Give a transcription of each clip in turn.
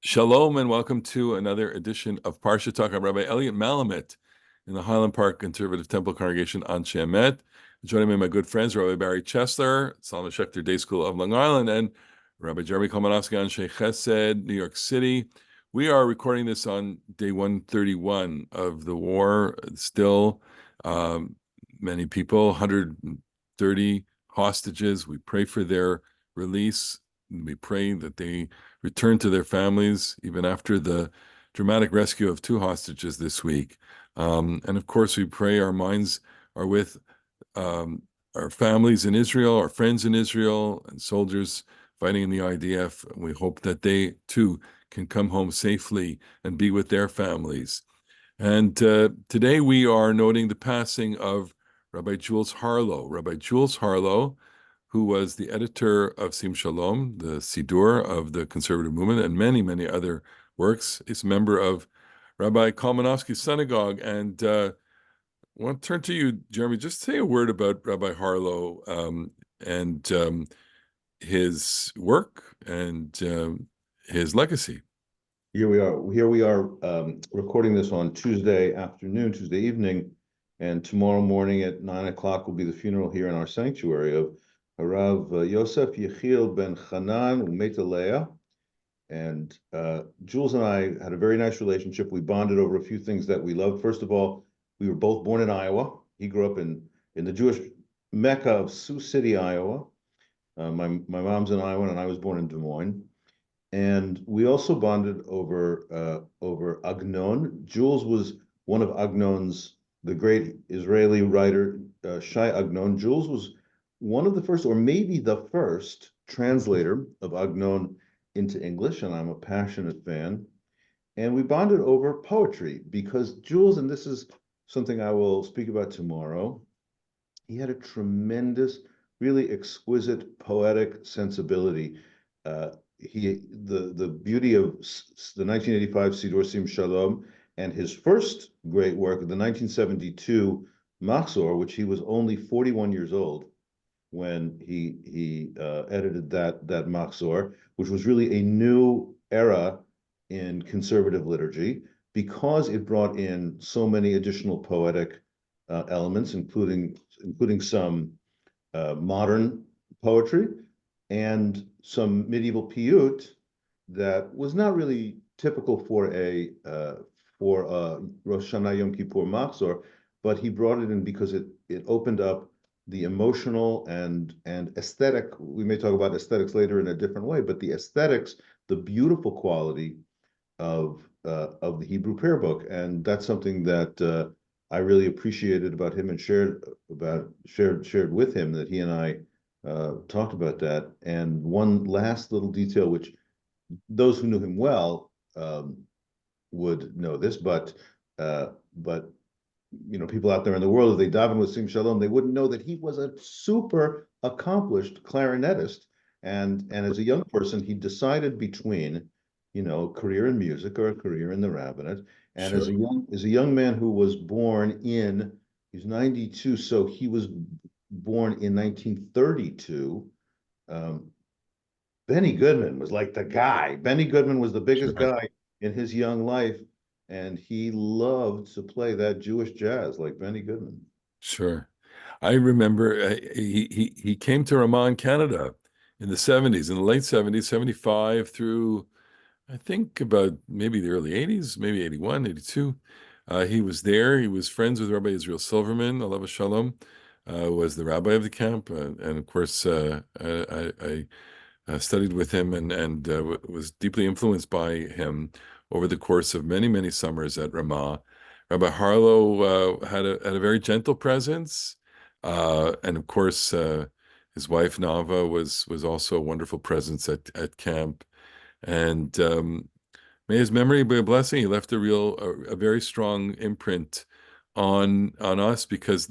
Shalom and welcome to another edition of Parasha Talk. I'm Rabbi Elliot Malamet in the Highland Park Conservative Temple Congregation on Shemet. Joining me, my good friends, Rabbi Barry Chesler, Solomon Schechter Day School of Long Island, and Rabbi Jeremy Kolmanovsky on Sheikh Chesed, New York City. We are recording this on day 131 of the war. Still, many people, 130 hostages. We pray for their release. We pray that they return to their families even after the dramatic rescue of two hostages this week. And of course, we pray our minds are with our families in Israel, our friends in Israel, and soldiers fighting in the IDF. And we hope that they too can come home safely and be with their families. And today we are noting the passing of Rabbi Jules Harlow. Rabbi Jules Harlow, who was the editor of Sim Shalom, the Siddur of the conservative movement, and many, many other works, is a member of Rabbi Kalmanovsky's synagogue. And I want to turn to you, Jeremy, just say a word about Rabbi Harlow and his work and his legacy. Here we are recording this on Tuesday afternoon, Tuesday evening, and tomorrow morning at 9 o'clock will be the funeral here in our sanctuary of Harav Yosef Yechiel ben Chanan Umetalea. And Jules and I had a very nice relationship. We bonded over a few things that we loved. First of all, we were both born in Iowa. He grew up in the Jewish Mecca of Sioux City, Iowa. My mom's in Iowa, and I was born in Des Moines. And we also bonded over Agnon. Jules was one of Agnon's, the great Israeli writer, Shai Agnon. Jules was one of the first, or maybe the first, translator of Agnon into English, and I'm a passionate fan. And we bonded over poetry because Jules, and this is something I will speak about tomorrow, he had a tremendous, really exquisite poetic sensibility. The beauty of the 1985 Siddur Sim Shalom and his first great work, the 1972 Machzor, which he was only 41 years old when he edited that Machzor, which was really a new era in conservative liturgy because it brought in so many additional poetic elements, including some modern poetry and some medieval piyut that was not really typical for a Rosh Hashanah Yom Kippur Machzor, but he brought it in because it opened up the emotional and aesthetic. We may talk about aesthetics later in a different way, but the aesthetics, the beautiful quality of the Hebrew prayer book, and that's something that I really appreciated about him and shared with him, that he and I talked about that. And one last little detail, which those who knew him well would know this, but people out there in the world, if they daven with Sim Shalom, they wouldn't know that he was a super accomplished clarinetist. And as a young person, he decided between, a career in music or a career in the rabbinate. And Sure. as a young man who was born he's 92, so he was born in 1932. Benny Goodman was like the guy. Benny Goodman was the biggest Sure. guy in his young life, and he loved to play that Jewish jazz like Benny Goodman. Sure. I remember he came to Ramah in Canada in the 70s, in the late 70s, 75 through, I think, about maybe the early 80s, maybe 81, 82. He was there. He was friends with Rabbi Israel Silverman, Alav Shalom, was the rabbi of the camp. And of course, I studied with him and was deeply influenced by him over the course of many, many summers at Ramah. Rabbi Harlow had a very gentle presence, and of course, his wife Nava was also a wonderful presence at camp. And may his memory be a blessing. He left a very strong imprint on us because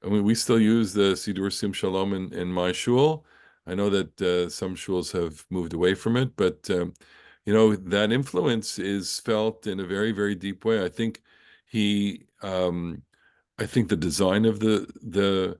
we still use the Siddur Sim Shalom in my shul. I know that some shuls have moved away from it, but that influence is felt in a very, very deep way. I think the design of the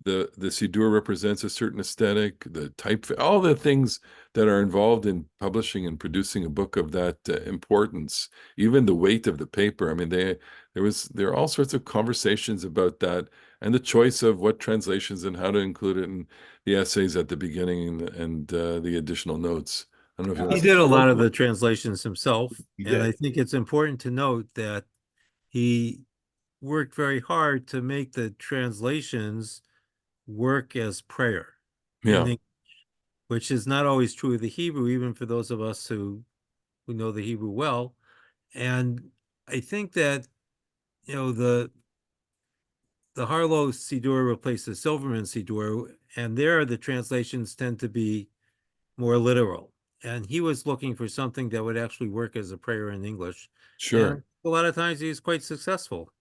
the Siddur represents a certain aesthetic, the type, all the things that are involved in publishing and producing a book of that importance, even the weight of the paper. I mean, there are all sorts of conversations about that, and the choice of what translations and how to include it in the essays at the beginning and the additional notes. I don't know if you He want did a to. lot of the translations himself, He and I did. think it's important to note that he worked very hard to make the translations work as prayer in Yeah, which is not always true of the Hebrew, even for those of us who know the Hebrew well. And I think that the Harlow Siddur replaced the Silverman Siddur, and there the translations tend to be more literal. And he was looking for something that would actually work as a prayer in English. sure. And a lot of times he's quite successful.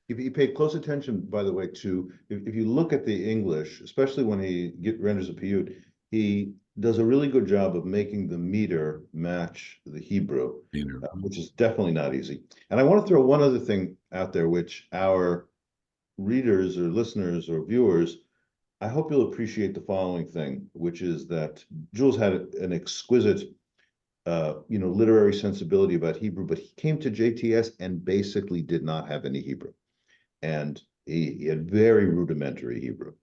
If you pay close attention, by the way, to if you look at the English, especially when he renders a piyut, he does a really good job of making the meter match the Hebrew, Peter. which is definitely not easy. And I want to throw one other thing out there, which our readers or listeners or viewers, I hope you'll appreciate the following thing, which is that Jules had an exquisite literary sensibility about Hebrew, but he came to JTS and basically did not have any Hebrew. And he had very rudimentary Hebrew,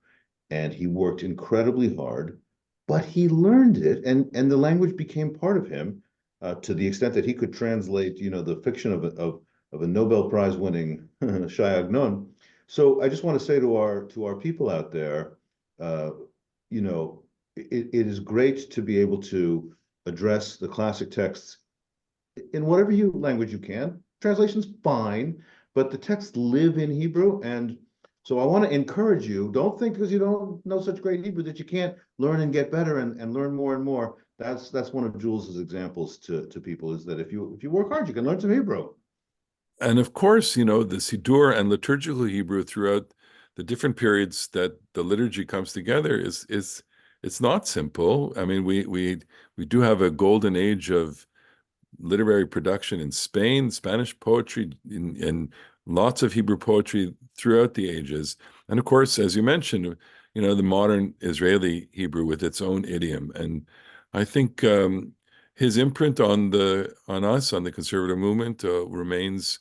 and he worked incredibly hard, but he learned it, and the language became part of him to the extent that he could translate, the fiction of a Nobel Prize winning Shai Agnon. So I just want to say to our people out there, it is great to be able to address the classic texts in whatever language you can. Translation's fine, but the texts live in Hebrew. And so I want to encourage you, don't think because you don't know such great Hebrew that you can't learn and get better and learn more and more. That's one of Jules's examples to people, is that if you work hard, you can learn some Hebrew. And of course, the Siddur and liturgical Hebrew throughout the different periods that the liturgy comes together is it's not simple. I mean, we do have a golden age of literary production in Spain, Spanish poetry, and lots of Hebrew poetry throughout the ages. And of course, as you mentioned, the modern Israeli Hebrew with its own idiom. And I think his imprint on us, on the conservative movement, remains,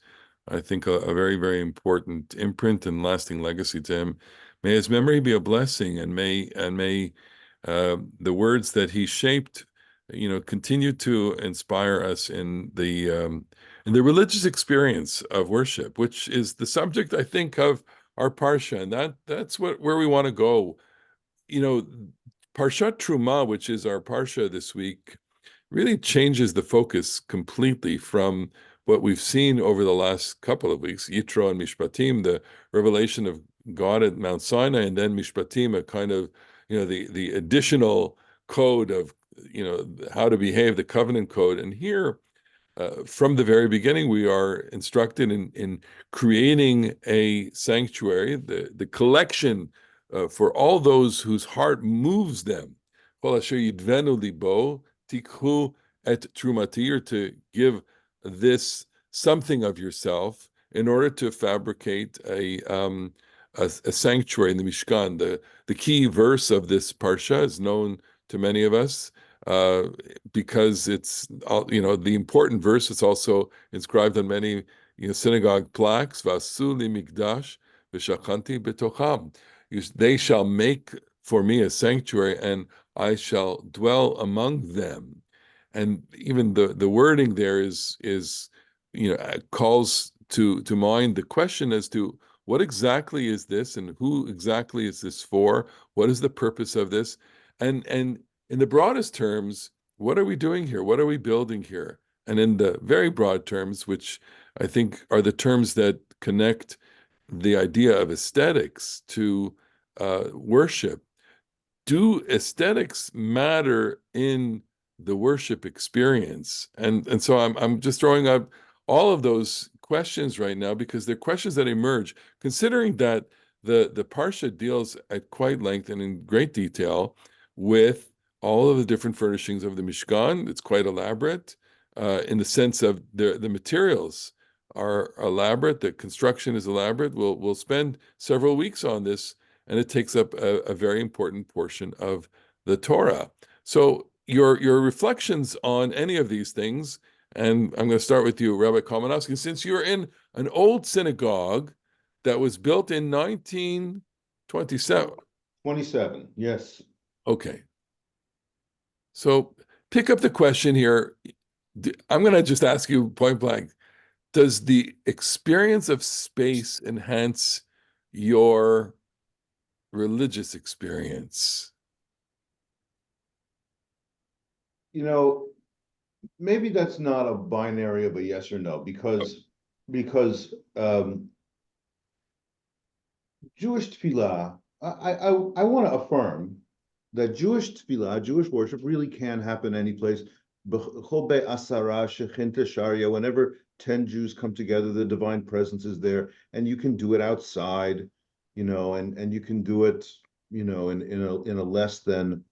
I think, a very, very important imprint and lasting legacy to him. May his memory be a blessing, and may the words that he shaped continue to inspire us in the religious experience of worship, which is the subject, I think, of our parsha, and that's where we want to go. Parasha Terumah, which is our parsha this week, really changes the focus completely from what we've seen over the last couple of weeks, Yitro and Mishpatim, the revelation of God at Mount Sinai, and then Mishpatim, a kind of, the additional code of, how to behave, the covenant code. And here, from the very beginning, we are instructed in creating a sanctuary, the collection for all those whose heart moves them. Kol asher yidvenu libo, tikhu et trumati, or to give this something of yourself in order to fabricate a sanctuary in the Mishkan. The key verse of this parsha is known to many of us because it's the important verse. It's also inscribed on many synagogue plaques. Vasu li mikdash v'shachanti betocham. They shall make for me a sanctuary, and I shall dwell among them. And even the wording there is calls to mind the question as to what exactly is this, and who exactly is this for? What is the purpose of this? And in the broadest terms, what are we doing here? What are we building here? And in the very broad terms, which I think are the terms that connect the idea of aesthetics to worship, do aesthetics matter in the worship experience? And so I'm just throwing up all of those questions right now because they're questions that emerge, considering that the Parsha deals at quite length and in great detail with all of the different furnishings of the Mishkan. It's quite elaborate in the sense of the materials are elaborate, the construction is elaborate. We'll spend several weeks on this and it takes up a very important portion of the Torah. So your reflections on any of these things, and I'm going to start with you, Rabbi Kalmanowski, since you're in an old synagogue that was built in 1927. 27, yes. Okay. So pick up the question here. I'm going to just ask you point blank. Does the experience of space enhance your religious experience? You know, maybe that's not a binary of a yes or no, because Jewish tefillah, I want to affirm that Jewish tefillah, Jewish worship really can happen any place. Whenever 10 Jews come together, the divine presence is there, and you can do it outside, and you can do it, in a less than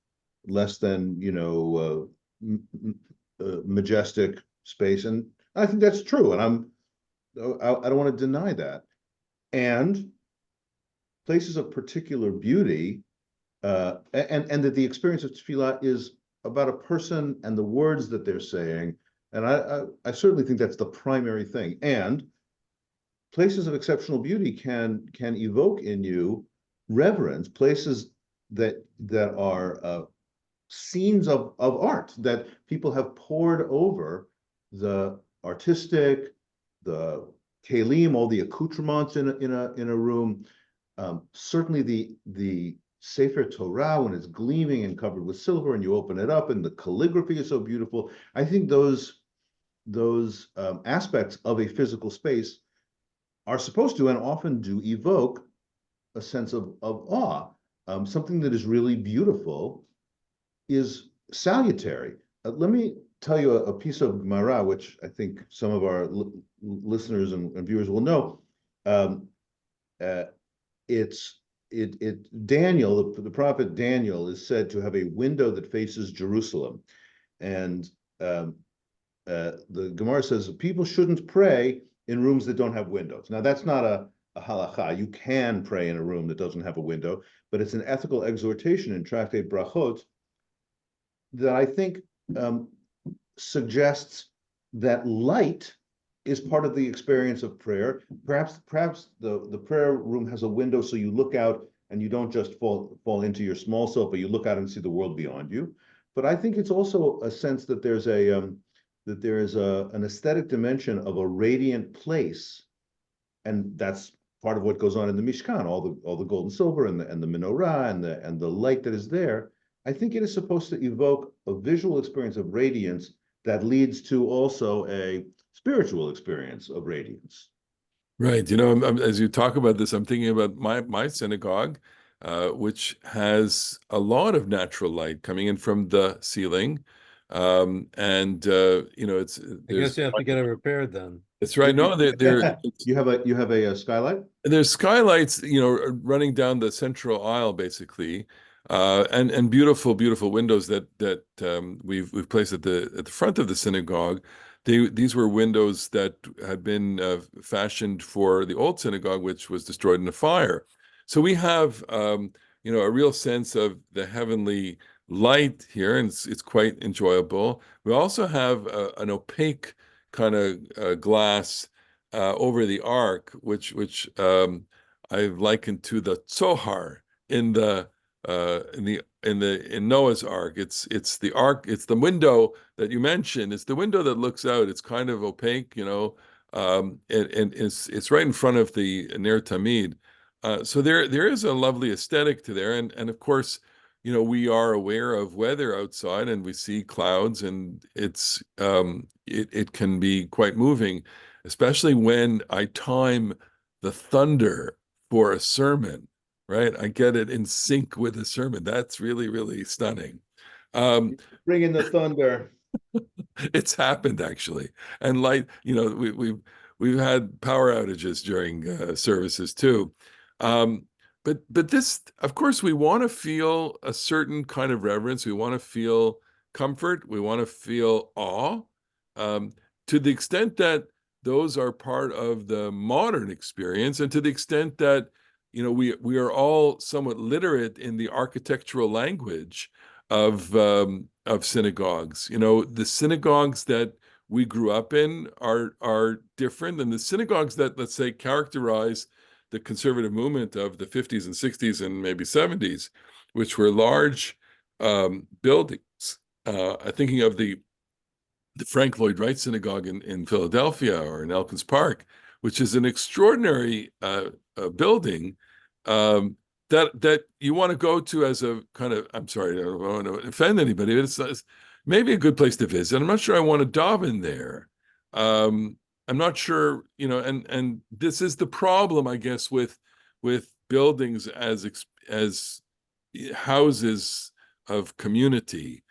majestic space, and I think that's true, and I don't want to deny that. And places of particular beauty, and that the experience of tefillah is about a person and the words that they're saying, and I certainly think that's the primary thing. And places of exceptional beauty can evoke in you reverence, places that are scenes of art that people have poured over the artistic, the kelim, all the accoutrements in a room. Certainly the Sefer Torah, when it's gleaming and covered with silver, and you open it up, and the calligraphy is so beautiful. I think those aspects of a physical space are supposed to and often do evoke a sense of awe. Something that is really beautiful is salutary. Let me tell you a piece of Gemara, which I think some of our listeners and viewers will know. Daniel, the prophet Daniel, is said to have a window that faces Jerusalem, and the Gemara says people shouldn't pray in rooms that don't have windows. Now, that's not a halacha. You can pray in a room that doesn't have a window, but it's an ethical exhortation in Tractate Brachot that I think suggests that light is part of the experience of prayer. Perhaps the prayer room has a window, so you look out and you don't just fall into your small self, but you look out and see the world beyond you. But I think it's also a sense that there is an aesthetic dimension of a radiant place, and that's part of what goes on in the Mishkan, all the gold and silver and the menorah and the light that is there. I think it is supposed to evoke a visual experience of radiance that leads to also a spiritual experience of radiance. Right. As you talk about this, I'm thinking about my synagogue, which has a lot of natural light coming in from the ceiling. It's I guess you have to get it repaired then. It's right. No, You have a skylight? there's skylights, running down the central aisle, basically, and beautiful windows that we've placed at the front of the synagogue. These were windows that had been fashioned for the old synagogue, which was destroyed in a fire. So we have a real sense of the heavenly light here, and it's quite enjoyable. We also have an opaque kind of glass over the ark, which I've likened to the Zohar in Noah's Ark. It's the ark. It's the window that you mentioned. It's the window that looks out. It's kind of opaque, and it's right in front of the Ner Tamid. So there is a lovely aesthetic to there, and of course, we are aware of weather outside, and we see clouds, and it can be quite moving, especially when I time the thunder for a sermon. Right, I get it in sync with the sermon. That's really, really stunning. Bring in the thunder. It's happened actually, and we've had power outages during services too. But this, of course, we want to feel a certain kind of reverence. We want to feel comfort. We want to feel awe. To the extent that those are part of the modern experience, and to the extent that we are all somewhat literate in the architectural language of synagogues. The synagogues that we grew up in are different than the synagogues that, let's say, characterize the conservative movement of the 50s and 60s and maybe 70s, which were large buildings. I'm thinking of the Frank Lloyd Wright Synagogue in Philadelphia or in Elkins Park, which is an extraordinary building um, that you want to go to as a kind of, I'm sorry, I don't want to offend anybody, but it's maybe a good place to visit. I'm not sure I want to daven there. I'm not sure, and this is the problem, I guess, with buildings as houses of community.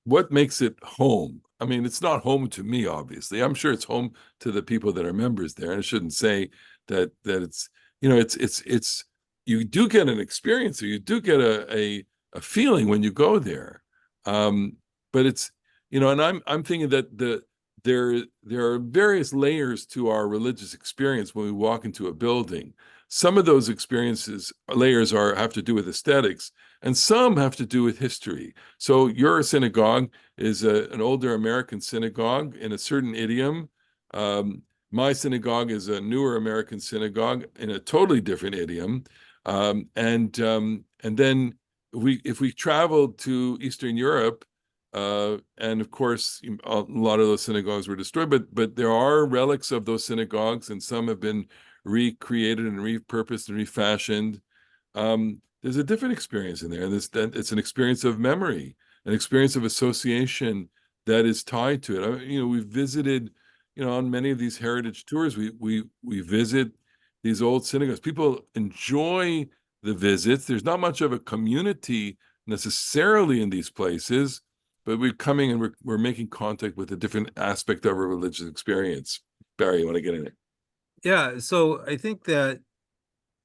What makes it home? I mean, it's not home to me, obviously. I'm sure it's home to the people that are members there. And I shouldn't say that it's, it's you do get an experience, or you do get a feeling when you go there. But it's, and I'm thinking that there are various layers to our religious experience when we walk into a building. Some of those layers have to do with aesthetics, and some have to do with history. So your synagogue is an older American synagogue in a certain idiom. My synagogue is a newer American synagogue in a totally different idiom. And then if we traveled to Eastern Europe, and of course, a lot of those synagogues were destroyed, but there are relics of those synagogues, and some have been recreated and repurposed and refashioned. There's a different experience in there, and it's an experience of memory, an experience of association that is tied to it. We visited, on many of these heritage tours, we visit these old synagogues. People enjoy the visits. There's not much of a community necessarily in these places, but we're coming and we're making contact with a different aspect of our religious experience. Barry, you want to get in it? Yeah, so I think that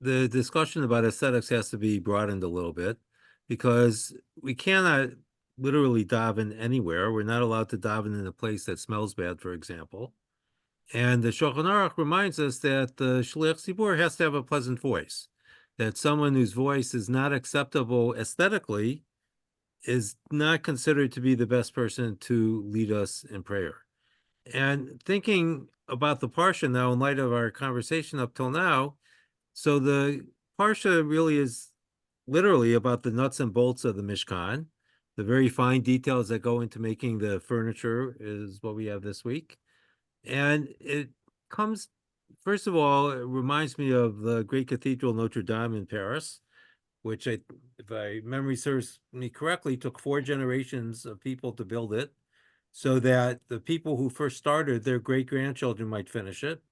the discussion about aesthetics has to be broadened a little bit, because we cannot literally daven anywhere. We're not allowed to daven in a place that smells bad, for example. And the Shulchan Aruch reminds us that the Shliach Tzibur has to have a pleasant voice, that someone whose voice is not acceptable aesthetically is not considered to be the best person to lead us in prayer. And thinking about the Parsha now in light of our conversation up till now, so the Parsha really is literally about the nuts and bolts of the Mishkan. The very fine details that go into making the furniture is what we have this week. And it comes, first of all, it reminds me of the great cathedral Notre Dame in Paris, which, if my memory serves me correctly, took 4 generations of people to build it, so that the people who first started, their great-grandchildren might finish it.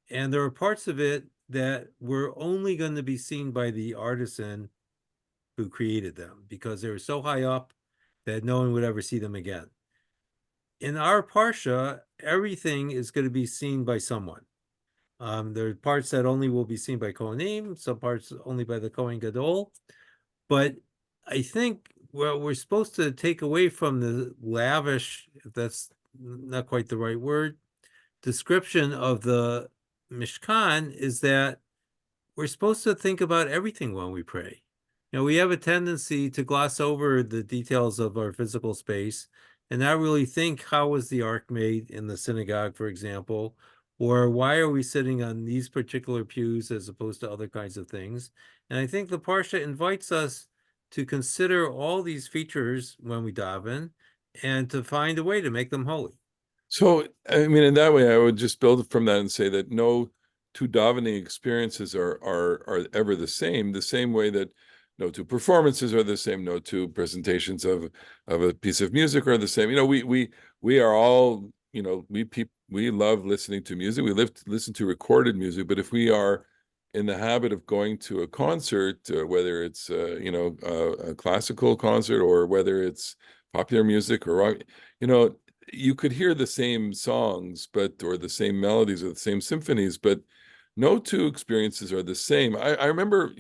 And there are parts of it that were only going to be seen by the artisan who created them, because they were so high up that no one would ever see them again. In our Parsha, everything is going to be seen by someone. There are parts that only will be seen by Kohanim, some parts only by the Kohen Gadol. But I think what we're supposed to take away from the lavish, if that's not quite the right word, description of the Mishkan is that we're supposed to think about everything when we pray. We have a tendency to gloss over the details of our physical space and not really think, how was the ark made in the synagogue, for example, or why are we sitting on these particular pews as opposed to other kinds of things. And I think the Parsha invites us to consider all these features when we daven and to find a way to make them holy. So, I mean, in that way, I would just build from that and say that no two davening experiences are ever the same way that no two performances are the same, no two presentations of a piece of music are the same. We are all, we love listening to music. We listen to recorded music, but if we are in the habit of going to a concert, whether it's a classical concert or whether it's popular music or rock, you could hear the same songs, or the same melodies or the same symphonies, but no two experiences are the same. I remember,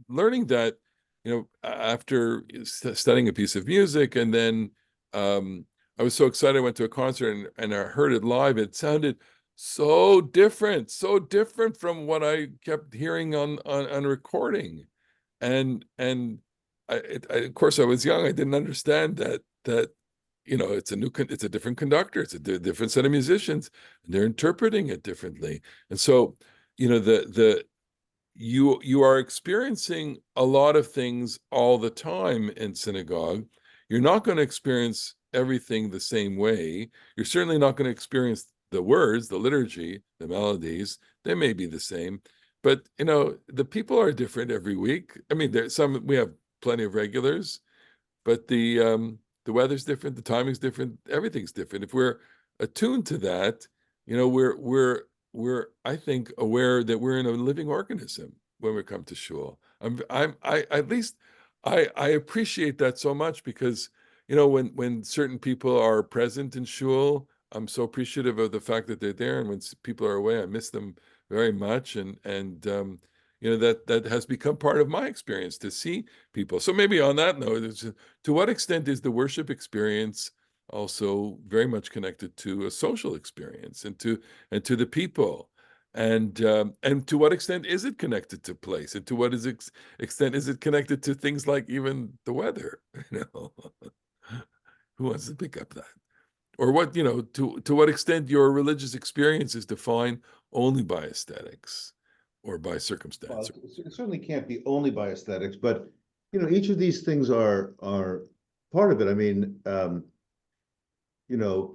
learning that, after studying a piece of music, and then I was so excited I went to a concert and I heard it live. It sounded so different from what I kept hearing on recording, and of course I was young. I didn't understand that it's a different conductor, it's a different set of musicians, and they're interpreting it differently, and so the you are experiencing a lot of things all the time in synagogue. You're not going to experience everything the same way. You're certainly not going to experience the words, the liturgy, the melodies. They may be the same, but the people are different every week. I mean, we have plenty of regulars, but the weather's different, the timing's different, everything's different. If we're attuned to that, we're I think aware that we're in a living organism when we come to shul. I at least I appreciate that so much, because when certain people are present in shul, I'm so appreciative of the fact that they're there, and when people are away, I miss them very much, and that has become part of my experience to see people. So maybe on that note, to what extent is the worship experience also very much connected to a social experience and to the people, and to what extent is it connected to place, and to what extent is it connected to things like even the weather? Who wants to pick up that? Or to what extent your religious experience is defined only by aesthetics or by circumstance? Well, it certainly can't be only by aesthetics, but each of these things are part of it. I mean,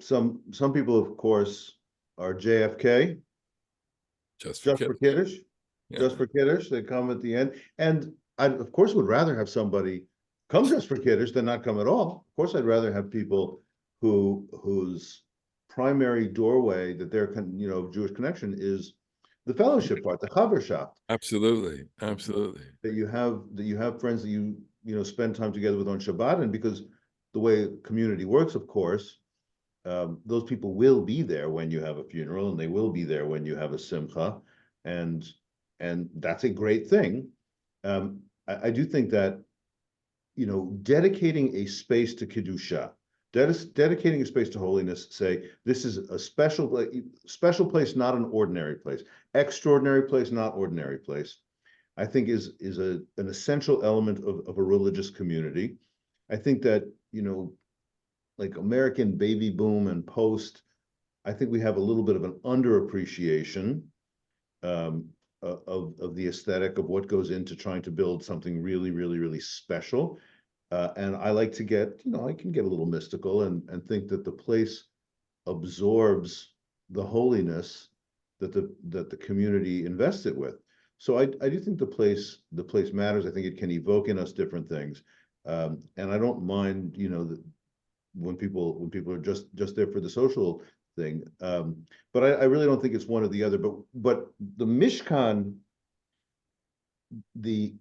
some people, of course, are JFK, Just for just for kids. Kiddush, Yeah. just for Kiddush. They come at the end, and I, of course, would rather have somebody come just for Kiddush than not come at all. Of course, I'd rather have people whose primary doorway that their Jewish connection is the fellowship part, the chaverschaft. Absolutely. That you have friends that spend time together with on Shabbat, and because the way community works, of course, those people will be there when you have a funeral, and they will be there when you have a simcha, and that's a great thing. I do think that dedicating a space to kedusha, dedicating a space to holiness, say this is a special place, not an ordinary place, extraordinary place, not ordinary place, I think is an essential element of a religious community. I think that, like American baby boom and post, I think we have a little bit of an underappreciation of the aesthetic of what goes into trying to build something really, really, really special. And I like to I can get a little mystical and think that the place absorbs the holiness that the community invests it with. So I do think the place matters. I think it can evoke in us different things, and I don't mind when people are just there for the social thing. But I really don't think it's one or the other. But the Mishkan, the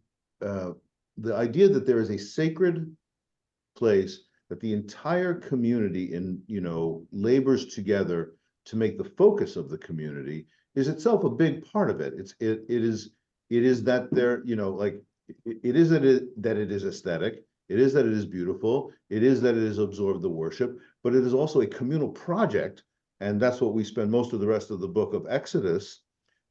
idea that there is a sacred place that the entire community labors together to make the focus of the community is itself a big part of it. It is that there, it is that it is aesthetic. It is that it is beautiful. It is that it has absorbed the worship, but it is also a communal project. And that's what we spend most of the rest of the book of Exodus.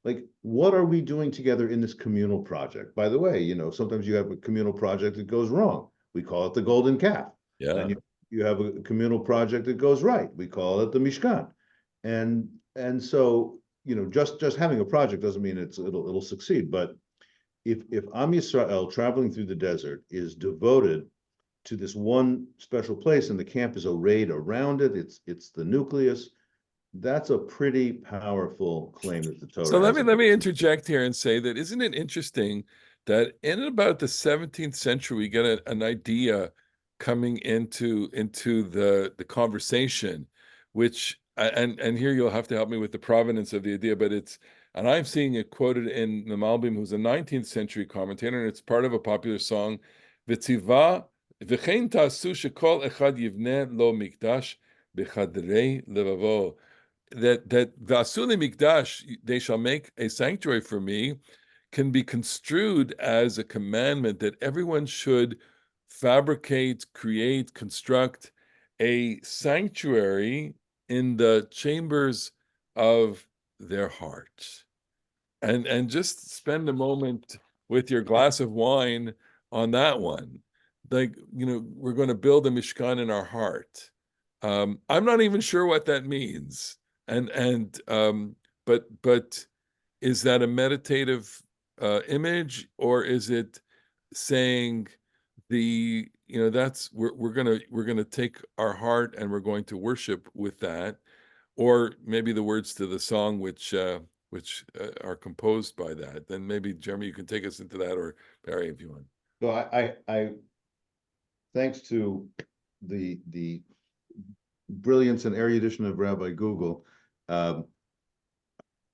Like, what are we doing together in this communal project? By the way, sometimes you have a communal project that goes wrong. We call it the golden calf. Yeah. And you have a communal project that goes right. We call it the Mishkan. And so, just having a project doesn't mean it'll succeed. But if Am Yisrael traveling through the desert is devoted to this one special place, and the camp is arrayed around it, it's the nucleus, that's a pretty powerful claim that the Torah So let has. me interject here and say that, isn't it interesting that in about the 17th century we get an idea coming into the conversation, which and here you'll have to help me with the provenance of the idea, but and I'm seeing it quoted in the Malbim, who's a 19th century commentator, and it's part of a popular song, V'tziva v'chein ta'asu shekol echad yivneh lo mikdash b'chadrei levavo. That Vasuli Mikdash, they shall make a sanctuary for me, can be construed as a commandment that everyone should fabricate, create, construct a sanctuary in the chambers of their hearts. And just spend a moment with your glass of wine on that one. Like, we're going to build a Mishkan in our heart. I'm not even sure what that means. But is that a meditative image, or is it saying that's we're gonna take our heart and we're going to worship with that, or maybe the words to the song which are composed by that? Then maybe, Jeremy, you can take us into that, or Barry, if you want. So I thanks to the brilliance and erudition of Rabbi Google, I'm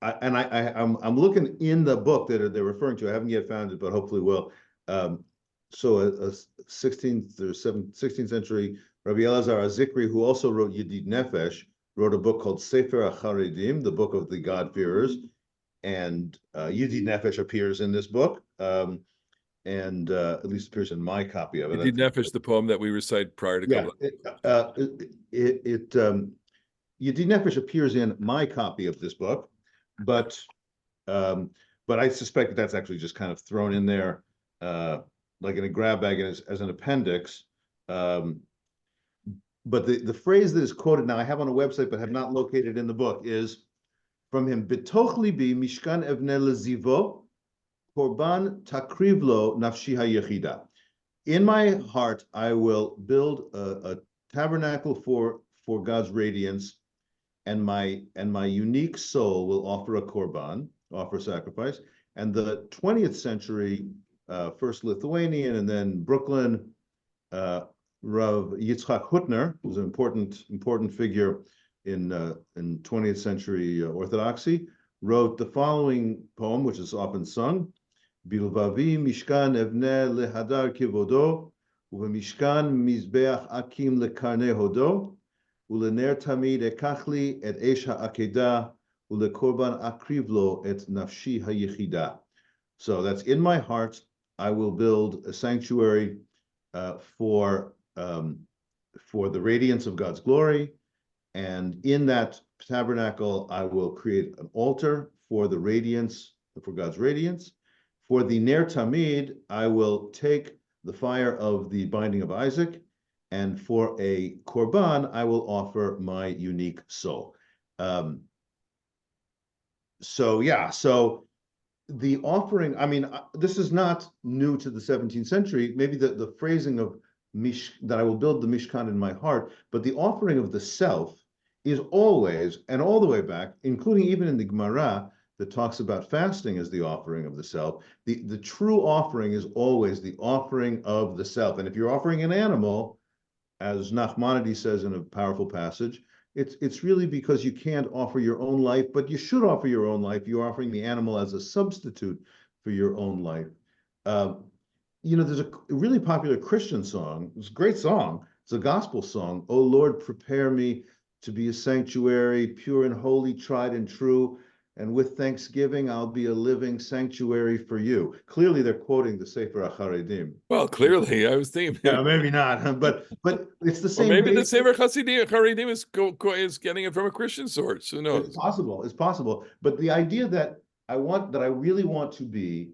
looking in the book that they're referring to. I haven't yet found it, but hopefully will. So a 16th or 16th century Rabbi Elazar Azikri, who also wrote Yedid Nefesh, wrote a book called Sefer HaCharedim, the book of the God-fearers, and Yedid Nefesh appears in this book, and at least appears in my copy of it. Yedid Nefesh, the poem that we recite prior to Yeah, Kabbalah. Yedid Nefesh appears in my copy of this book, but I suspect that's actually just kind of thrown in there, like in a grab bag as an appendix. But the phrase that is quoted now, I have on a website but have not located in the book, is from him: "Betoch libi mishkan evne lezivo, korban takriv lo nafshi hayechida." In my heart, I will build a tabernacle for God's radiance, and my unique soul will offer a korban, offer sacrifice. And the 20th century, first Lithuanian and then Brooklyn, Rav Yitzchak Hutner, who's an important figure in 20th century Orthodoxy, wrote the following poem, which is often sung: "Bilvavi mishkan evne lehadar kivodo, uvemishkan mizbeach akim lekarne hodo, ulener tamid ekachli et esha akeda, ulekorban akrivlo et nafshi hayichida." So that's, in my heart, I will build a sanctuary for the radiance of God's glory, and in that tabernacle I will create an altar for the radiance, for God's radiance. For the Ner Tamid, I will take the fire of the binding of Isaac, and for a korban, I will offer my unique soul. So the offering, I mean, this is not new to the 17th century. Maybe the phrasing of that I will build the Mishkan in my heart, but the offering of the self is always, and all the way back, including even in the Gemara that talks about fasting as the offering of the self, the true offering is always the offering of the self. And if you're offering an animal, as Nachmanides says in a powerful passage, it's really because you can't offer your own life, but you should offer your own life. You're offering the animal as a substitute for your own life. There's a really popular Christian song. It's a great song. It's a gospel song. "Oh Lord, prepare me to be a sanctuary, pure and holy, tried and true. And with thanksgiving, I'll be a living sanctuary for you." Clearly, they're quoting the Sefer HaCharedim. Well, clearly, I was thinking. Yeah, maybe not, but it's the Or same. maybe the Sefer Charedim is getting it from a Christian source. Who knows? It's possible. But the idea that I really want to be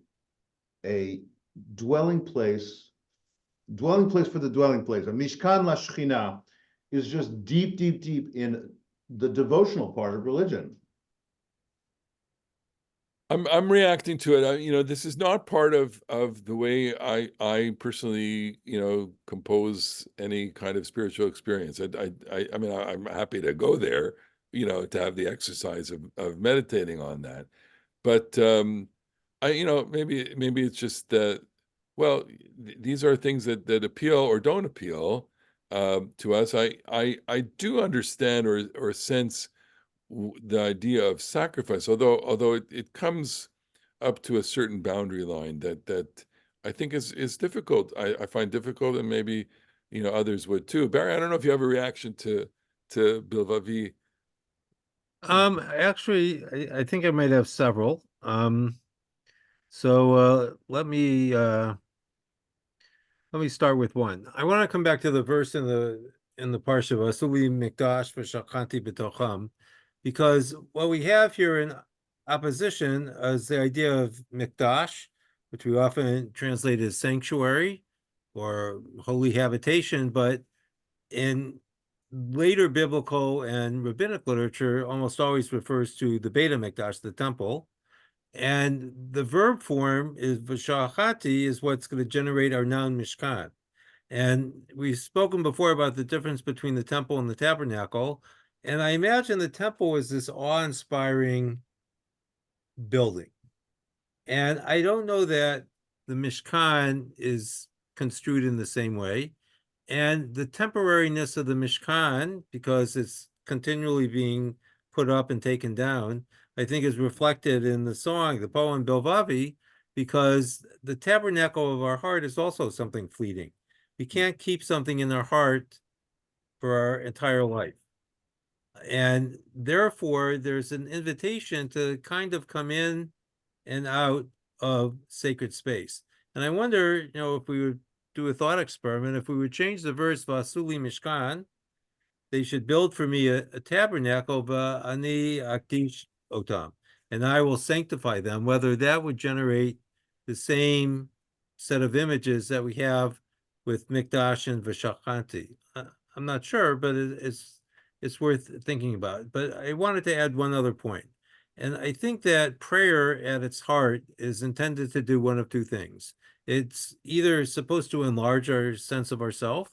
a dwelling place for the dwelling place, a Mishkan LaShechina, is just deep in the devotional part of religion. I'm reacting to it. This is not part of the way I personally, compose any kind of spiritual experience. I mean, I'm happy to go there, to have the exercise of meditating on that. But maybe it's just that, well, these are things that appeal or don't appeal to us. I do understand or sense the idea of sacrifice, although it comes up to a certain boundary line that I think is difficult. I find difficult, and maybe others would too. Barry, I don't know if you have a reaction to Bilvavi. Actually, I think I might have several. So let me start with one. I want to come back to the verse in the Parsha Vasuli Mikdash v'Shachanti B'tocham, because what we have here in opposition is the idea of mikdash, which we often translate as sanctuary or holy habitation, but in later biblical and rabbinic literature almost always refers to the Beit HaMikdash, the temple. And the verb form is v'shachati is what's going to generate our noun mishkan. And we've spoken before about the difference between the temple and the tabernacle. And I imagine the temple is this awe-inspiring building. And I don't know that the Mishkan is construed in the same way. And the temporariness of the Mishkan, because it's continually being put up and taken down, I think is reflected in the song, the poem Bilvavi, because the tabernacle of our heart is also something fleeting. We can't keep something in our heart for our entire life. And therefore, there's an invitation to kind of come in and out of sacred space. And I wonder, if we would do a thought experiment, if we would change the verse Vasuli Mishkan, they should build for me a tabernacle, ani akdish otam, and I will sanctify them, whether that would generate the same set of images that we have with Mikdash and Vashachanti. I'm not sure, but it's worth thinking about. But I wanted to add one other point. And I think that prayer at its heart is intended to do one of two things. It's either supposed to enlarge our sense of ourself,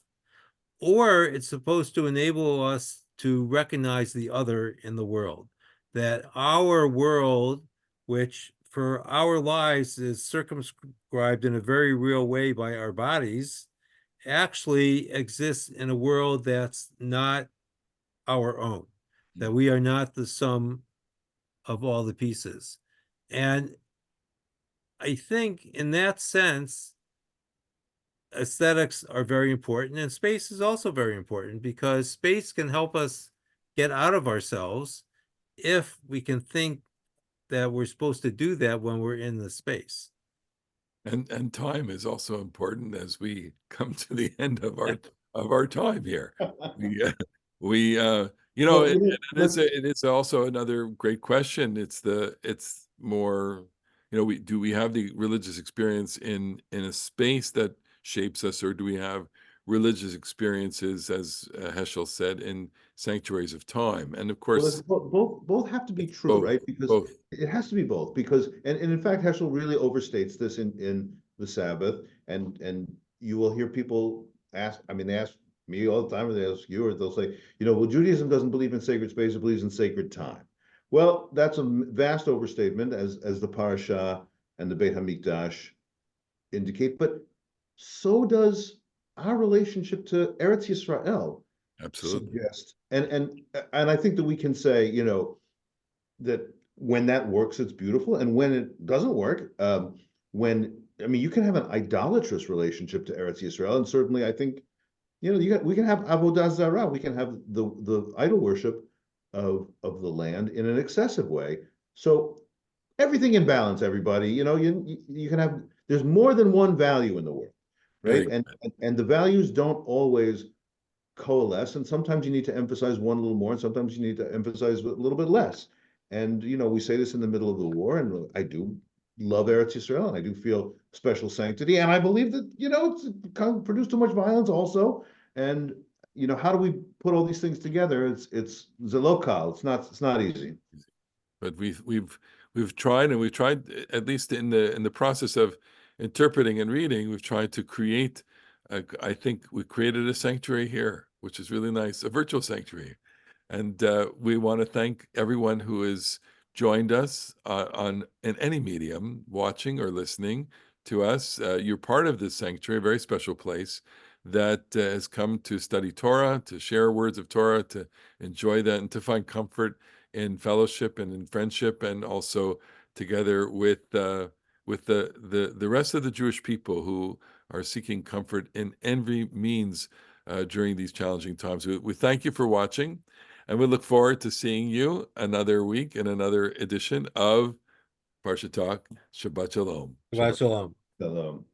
or it's supposed to enable us to recognize the other in the world. That our world, which for our lives is circumscribed in a very real way by our bodies, actually exists in a world that's not our own, that we are not the sum of all the pieces. And I think in that sense, aesthetics are very important, and space is also very important, because space can help us get out of ourselves if we can think that we're supposed to do that when we're in the space. And time is also important as we come to the end of our time here. We Well, it is also another great question. It's more, we have the religious experience in a space that shapes us, or do we have religious experiences, as Heschel said, in sanctuaries of time? And of Well, course, both have to be it's true, both, right? Because both. it has to be both. Because and in fact, Heschel really overstates this in the Sabbath, and you will hear people ask. I mean, they ask me all the time, or they ask you, or they'll say, well, Judaism doesn't believe in sacred space; it believes in sacred time. Well, that's a vast overstatement, as the Parasha and the Beit Hamikdash indicate. But so does our relationship to Eretz Yisrael Absolutely. suggest, and I think that we can say, that when that works, it's beautiful, and when it doesn't work, you can have an idolatrous relationship to Eretz Yisrael, and certainly I think, we can have avodah zarah, we can have the idol worship of the land in an excessive way. So everything in balance, everybody. You can have, there's more than one value in the world, right? Very And the values don't always coalesce, and sometimes you need to emphasize one a little more, and sometimes you need to emphasize a little bit less. And we say this in the middle of the war, and I do love Eretz Yisrael, and I do feel special sanctity, and I believe that it's kind of produced too much violence also. And how do we put all these things together? It's zalokal. It's not easy. But we've tried, and we've tried, at least in the process of interpreting and reading, we've tried to create. I think we created a sanctuary here, which is really nice, a virtual sanctuary, and we want to thank everyone who has joined us in any medium, watching or listening to us. You're part of this sanctuary, a very special place that has come to study Torah, to share words of Torah, to enjoy that, and to find comfort in fellowship and in friendship, and also together with the rest of the Jewish people who are seeking comfort in every means during these challenging times. We thank you for watching, and we look forward to seeing you another week in another edition of Parsha Talk. Shabbat Shalom. Shabbat Shalom. Shalom.